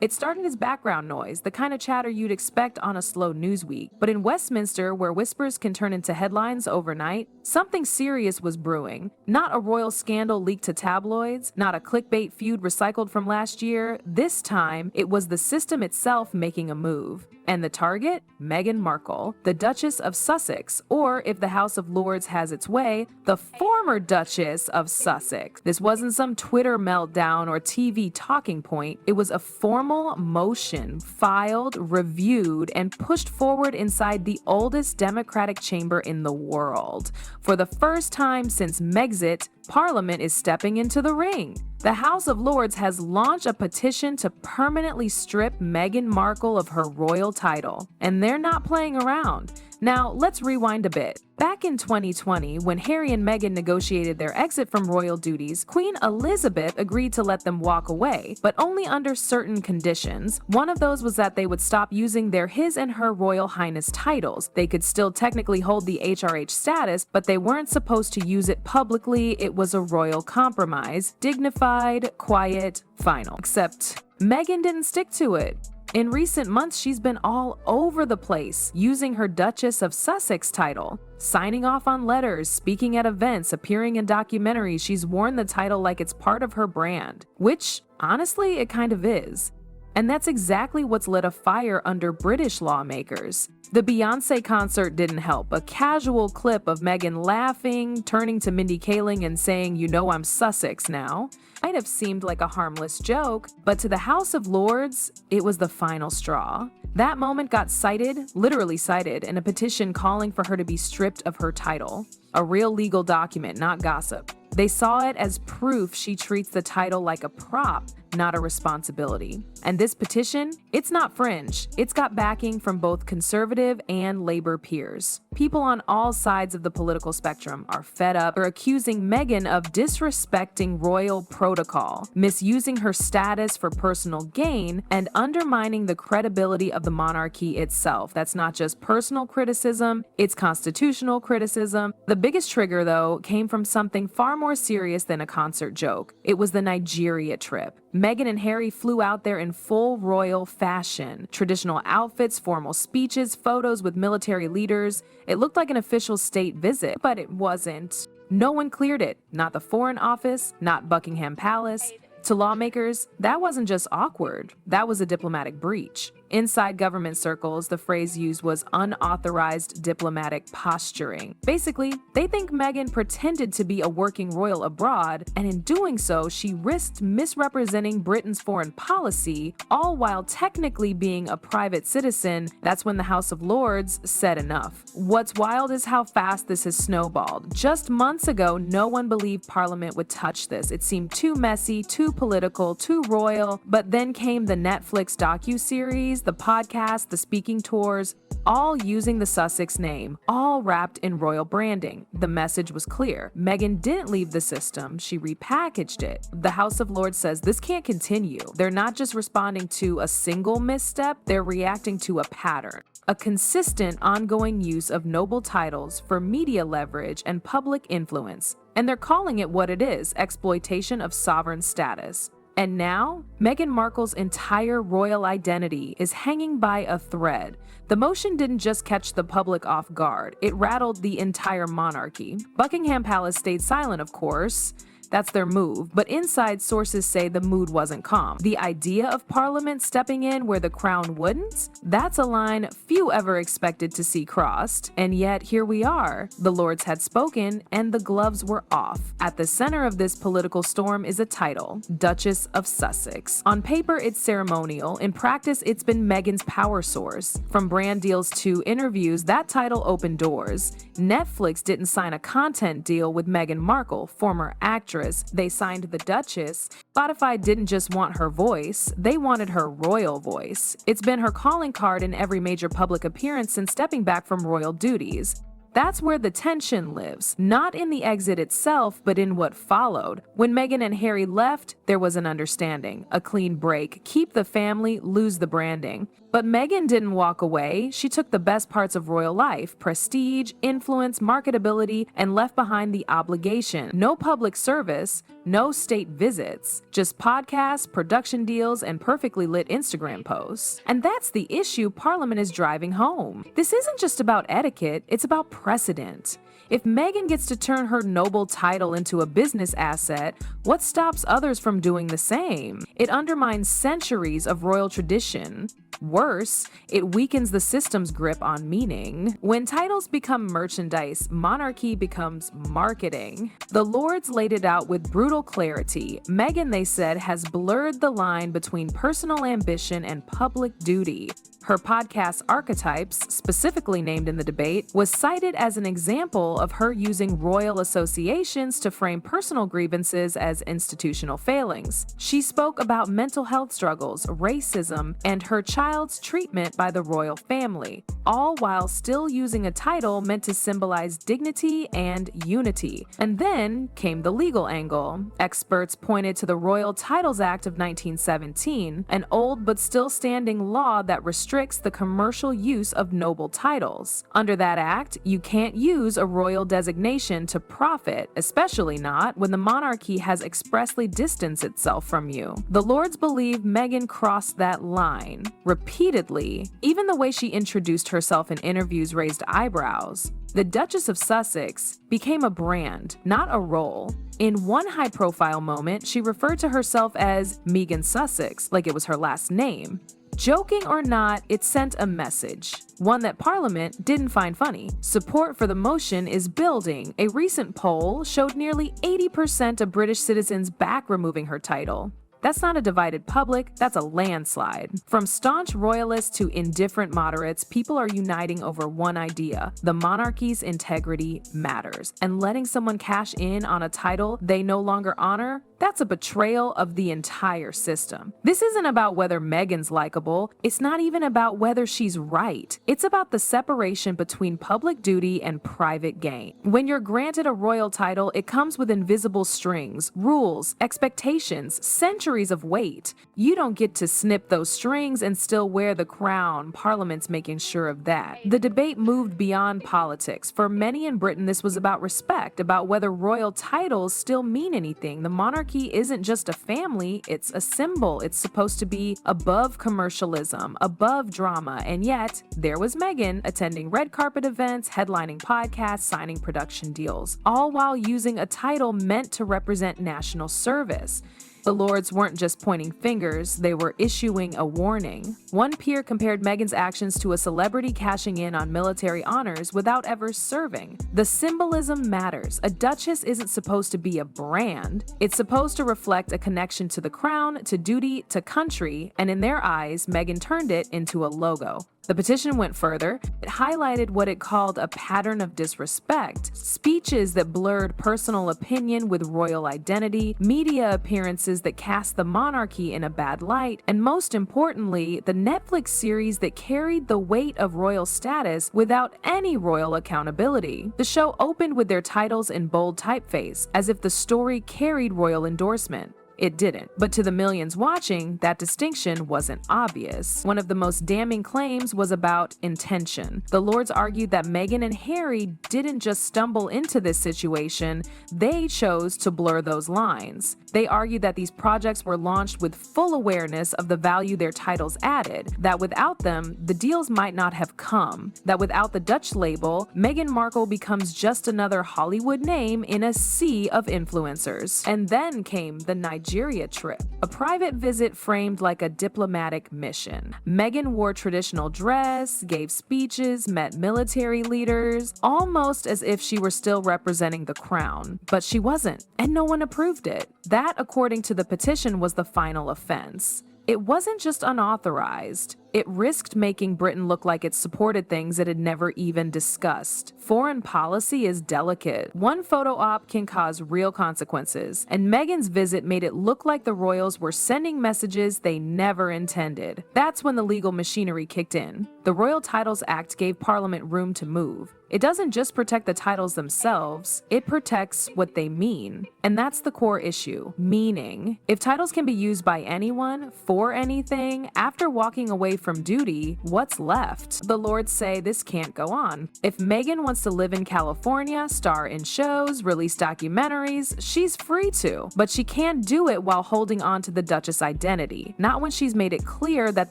It started as background noise, the kind of chatter you'd expect on a slow news week. But in Westminster, where whispers can turn into headlines overnight, something serious was brewing. Not a royal scandal leaked to tabloids, not a clickbait feud recycled from last year. This time, it was the system itself making a move. And the target? Meghan Markle, the Duchess of Sussex, or if the House of Lords has its way, the former Duchess of Sussex. This wasn't some Twitter meltdown or TV talking point. It was a formal motion, filed, reviewed, and pushed forward inside the oldest democratic chamber in the world. For the first time since Megxit, Parliament is stepping into the ring. The House of Lords has launched a petition to permanently strip Meghan Markle of her royal title, and they're not playing around. Now, let's rewind a bit. Back in 2020, when Harry and Meghan negotiated their exit from royal duties, Queen Elizabeth agreed to let them walk away, but only under certain conditions. One of those was that they would stop using their His and Her Royal Highness titles. They could still technically hold the HRH status, but they weren't supposed to use it publicly. It was a royal compromise. Dignified, quiet, final. Except Meghan didn't stick to it. In recent months, she's been all over the place, using her Duchess of Sussex title, signing off on letters, speaking at events, appearing in documentaries. She's worn the title like it's part of her brand, which, honestly, it kind of is. And that's exactly what's lit a fire under British lawmakers. The Beyoncé concert didn't help. A casual clip of Meghan laughing, turning to Mindy Kaling and saying, "You know I'm Sussex now," might have seemed like a harmless joke, but to the House of Lords, it was the final straw. That moment got cited, literally cited, in a petition calling for her to be stripped of her title. A real legal document, not gossip. They saw it as proof she treats the title like a prop, not a responsibility. And this petition, it's not fringe. It's got backing from both conservative and labor peers. People on all sides of the political spectrum are fed up or accusing Meghan of disrespecting royal protocol, misusing her status for personal gain, and undermining the credibility of the monarchy itself. That's not just personal criticism, it's constitutional criticism. The biggest trigger, though, came from something far more serious than a concert joke. It was the Nigeria trip. Meghan and Harry flew out there in full royal fashion. Traditional outfits, formal speeches, photos with military leaders. It looked like an official state visit, but it wasn't. No one cleared it. Not the Foreign Office, not Buckingham Palace. To lawmakers, that wasn't just awkward. That was a diplomatic breach. Inside government circles, the phrase used was unauthorized diplomatic posturing. Basically, they think Meghan pretended to be a working royal abroad, and in doing so, she risked misrepresenting Britain's foreign policy, all while technically being a private citizen. That's when the House of Lords said enough. What's wild is how fast this has snowballed. Just months ago, no one believed Parliament would touch this. It seemed too messy, too political, too royal, but then came the Netflix docuseries, the podcast, the speaking tours, all using the Sussex name, all wrapped in royal branding. The message was clear. Meghan didn't leave the system, she repackaged it. The House of Lords says this can't continue. They're not just responding to a single misstep, they're reacting to a pattern. A consistent, ongoing use of noble titles for media leverage and public influence. And they're calling it what it is, exploitation of sovereign status. And now, Meghan Markle's entire royal identity is hanging by a thread. The motion didn't just catch the public off guard, it rattled the entire monarchy. Buckingham Palace stayed silent, of course. That's their move, but inside sources say the mood wasn't calm. The idea of Parliament stepping in where the crown wouldn't? That's a line few ever expected to see crossed. And yet, here we are. The Lords had spoken, and the gloves were off. At the center of this political storm is a title, Duchess of Sussex. On paper, it's ceremonial. In practice, it's been Meghan's power source. From brand deals to interviews, that title opened doors. Netflix didn't sign a content deal with Meghan Markle, former actress. They signed the Duchess. Spotify didn't just want her voice, they wanted her royal voice. It's been her calling card in every major public appearance since stepping back from royal duties. That's where the tension lives, not in the exit itself, but in what followed. When Meghan and Harry left, there was an understanding, a clean break, keep the family, lose the branding. But Meghan didn't walk away. She took the best parts of royal life, prestige, influence, marketability, and left behind the obligation. No public service, No state visits, just podcasts, production deals, and perfectly lit Instagram posts. And that's the issue Parliament is driving home. This isn't just about etiquette, it's about precedent. If Meghan gets to turn her noble title into a business asset, what stops others from doing the same? It undermines centuries of royal tradition. Worse, it weakens the system's grip on meaning. When titles become merchandise, monarchy becomes marketing. The Lords laid it out with brutal clarity. Meghan, they said, has blurred the line between personal ambition and public duty. Her podcast Archetypes, specifically named in the debate, was cited as an example of her using royal associations to frame personal grievances as institutional failings. She spoke about mental health struggles, racism, and her child's treatment by the royal family, all while still using a title meant to symbolize dignity and unity. And then came the legal angle. Experts pointed to the Royal Titles Act of 1917, an old but still standing law that restricts the commercial use of noble titles. Under that act, you can't use a royal designation to profit, especially not when the monarchy has expressly distanced itself from you. The Lords believe Meghan crossed that line repeatedly. Even the way she introduced herself in interviews raised eyebrows. The Duchess of Sussex became a brand, not a role. In one high-profile moment, she referred to herself as Meghan Sussex, like it was her last name. Joking or not, it sent a message, one that Parliament didn't find funny. Support for the motion is building. A recent poll showed nearly 80% of British citizens back removing her title. That's not a divided public, that's a landslide. From staunch royalists to indifferent moderates, people are uniting over one idea: the monarchy's integrity matters. And letting someone cash in on a title they no longer honor, that's a betrayal of the entire system. This isn't about whether Meghan's likable. It's not even about whether she's right. It's about the separation between public duty and private gain. When you're granted a royal title, it comes with invisible strings, rules, expectations, centuries of weight. You don't get to snip those strings and still wear the crown. Parliament's making sure of that. The debate moved beyond politics. For many in Britain, this was about respect, about whether royal titles still mean anything. The monarchy isn't just a family, it's a symbol. It's supposed to be above commercialism, above drama, and yet there was Meghan attending red carpet events, headlining podcasts, signing production deals, all while using a title meant to represent national service. The Lords weren't just pointing fingers, they were issuing a warning. One peer compared Meghan's actions to a celebrity cashing in on military honors without ever serving. The symbolism matters. A duchess isn't supposed to be a brand. It's supposed to reflect a connection to the crown, to duty, to country, and in their eyes, Meghan turned it into a logo. The petition went further. It highlighted what it called a pattern of disrespect, speeches that blurred personal opinion with royal identity, media appearances that cast the monarchy in a bad light, and most importantly, the Netflix series that carried the weight of royal status without any royal accountability. The show opened with their titles in bold typeface, as if the story carried royal endorsement. It didn't. But to the millions watching, that distinction wasn't obvious. One of the most damning claims was about intention. The Lords argued that Meghan and Harry didn't just stumble into this situation, they chose to blur those lines. They argued that these projects were launched with full awareness of the value their titles added, that without them, the deals might not have come, that without the Dutch label, Meghan Markle becomes just another Hollywood name in a sea of influencers. And then came the Nigeria trip, a private visit framed like a diplomatic mission. Meghan wore traditional dress, gave speeches, met military leaders, almost as if she were still representing the crown. But she wasn't, and no one approved it. That, according to the petition, was the final offense. It wasn't just unauthorized. It risked making Britain look like it supported things it had never even discussed. Foreign policy is delicate. One photo op can cause real consequences, and Meghan's visit made it look like the royals were sending messages they never intended. That's when the legal machinery kicked in. The Royal Titles Act gave Parliament room to move. It doesn't just protect the titles themselves, it protects what they mean. And that's the core issue: meaning. If titles can be used by anyone, for anything, after walking away from duty, what's left? The Lords say this can't go on. If Meghan wants to live in California, star in shows, release documentaries, she's free to. But she can't do it while holding on to the Duchess identity. Not when she's made it clear that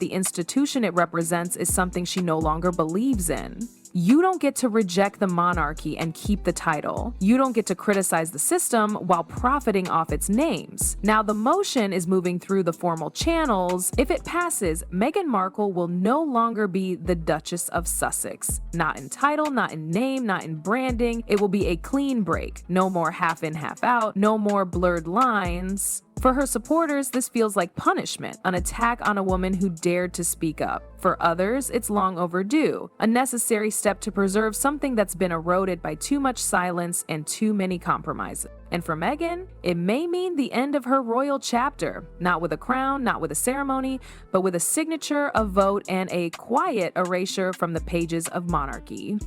the institution it represents is something she no longer believes in. You don't get to reject the monarchy and keep the title. You don't get to criticize the system while profiting off its names. Now the motion is moving through the formal channels. If it passes, Meghan Markle will no longer be the Duchess of Sussex. Not in title, not in name, not in branding. It will be a clean break. No more half in, half out. No more blurred lines. For her supporters, this feels like punishment, an attack on a woman who dared to speak up. For others, it's long overdue, a necessary step to preserve something that's been eroded by too much silence and too many compromises. And for Meghan, it may mean the end of her royal chapter, not with a crown, not with a ceremony, but with a signature, a vote, and a quiet erasure from the pages of monarchy.